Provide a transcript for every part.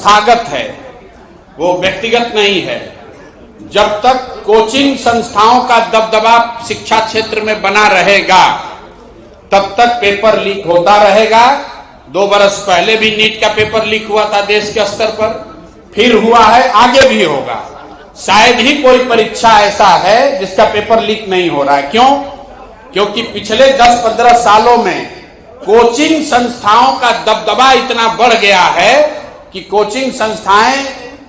संस्थागत है, वो व्यक्तिगत नहीं है। जब तक कोचिंग संस्थाओं का दबदबा शिक्षा क्षेत्र में बना रहेगा तब तक पेपर लीक होता रहेगा। 2 बरस पहले भी नीट का पेपर लीक हुआ था देश के स्तर पर, फिर हुआ है, आगे भी होगा। शायद ही कोई परीक्षा ऐसा है जिसका पेपर लीक नहीं हो रहा है। क्यों? क्योंकि पिछले 10-15 सालों में कोचिंग संस्थाओं का दबदबा इतना बढ़ गया है कि कोचिंग संस्थाएं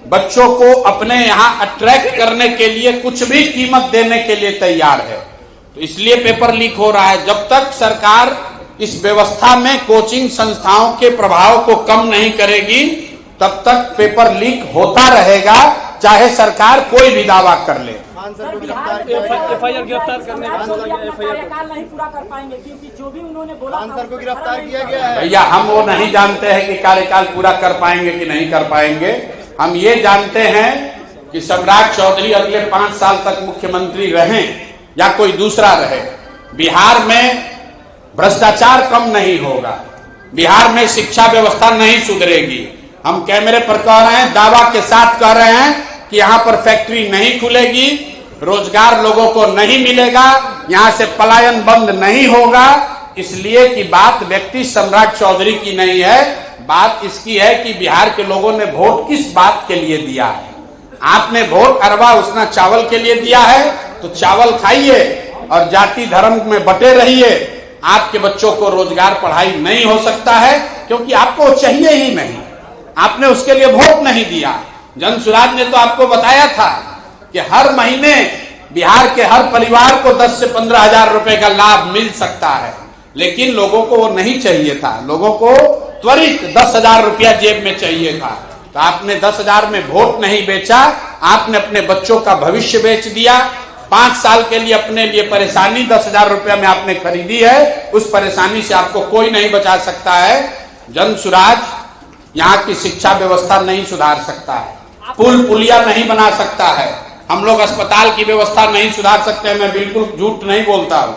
बच्चों को अपने यहां अट्रैक्ट करने के लिए कुछ भी कीमत देने के लिए तैयार है। तो इसलिए पेपर लीक हो रहा है। जब तक सरकार इस व्यवस्था में कोचिंग संस्थाओं के प्रभाव को कम नहीं करेगी तब तक पेपर लीक होता रहेगा, चाहे सरकार कोई भी दावा कर ले। एफआईआर गिरफ्तार करने का कार्यकाल नहीं पूरा कर पाएंगे क्योंकि जो भी उन्होंने बोला सर को गिरफ्तार किया गया है। भैया हम वो नहीं जानते हैं कि कार्यकाल पूरा कर पाएंगे कि नहीं कर पाएंगे। हम ये जानते हैं कि सम्राट चौधरी अगले 5 साल तक मुख्यमंत्री रहें या कोई दूसरा रहे, बिहार में भ्रष्टाचार कम नहीं होगा, बिहार में शिक्षा व्यवस्था नहीं सुधरेगी। हम कैमरे पर कह रहे हैं, दावा के साथ कह रहे हैं कि यहाँ पर फैक्ट्री नहीं खुलेगी, रोजगार लोगों को नहीं मिलेगा, यहाँ से पलायन बंद नहीं होगा। इसलिए कि बात व्यक्ति सम्राट चौधरी की नहीं है, बात इसकी है कि बिहार के लोगों ने वोट किस बात के लिए दिया है। आपने वोट अरवा उसना चावल के लिए दिया है तो चावल खाइए और जाति धर्म में बटे रहिए। आपके बच्चों को रोजगार पढ़ाई नहीं हो सकता है क्योंकि आपको चाहिए ही नहीं, आपने उसके लिए वोट नहीं दिया। जनसुराज ने तो आपको बताया था कि हर महीने बिहार के हर परिवार को 10 से 15 हजार रुपए का लाभ मिल सकता है, लेकिन लोगों को वो नहीं चाहिए था। लोगों को त्वरित 10,000 रुपया जेब में चाहिए था। तो आपने 10,000 में वोट नहीं बेचा, आपने अपने बच्चों का भविष्य बेच दिया। 5 साल के लिए अपने लिए परेशानी 10,000 रुपया में आपने खरीदी है, उस परेशानी से आपको कोई नहीं बचा सकता है। जनसुराज यहाँ की शिक्षा व्यवस्था नहीं सुधार सकता है, पुल पुलिया नहीं बना सकता है, हम लोग अस्पताल की व्यवस्था नहीं सुधार सकते हैं। मैं बिल्कुल झूठ नहीं बोलता हूँ,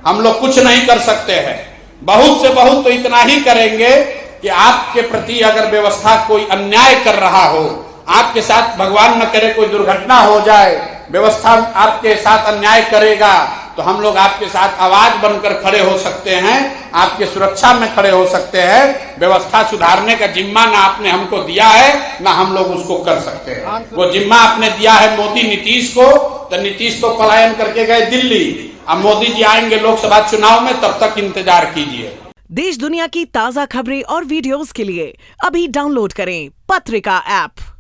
हम लोग कुछ नहीं कर सकते हैं। बहुत से बहुत तो इतना ही करेंगे कि आपके प्रति अगर व्यवस्था कोई अन्याय कर रहा हो, आपके साथ भगवान न करे कोई दुर्घटना हो जाए, व्यवस्था आपके साथ अन्याय करेगा तो हम लोग आपके साथ आवाज बनकर खड़े हो सकते हैं, आपके सुरक्षा में खड़े हो सकते हैं। व्यवस्था सुधारने का जिम्मा ना आपने हमको दिया है ना हम लोग उसको कर सकते हैं। वो जिम्मा आपने दिया है मोदी नीतीश को, तो नीतीश तो पलायन करके गए दिल्ली। अब मोदी जी आएंगे लोकसभा चुनाव में, तब तक इंतजार कीजिए। देश दुनिया की ताजा खबरें और वीडियोस के लिए अभी डाउनलोड करें पत्रिका ऐप।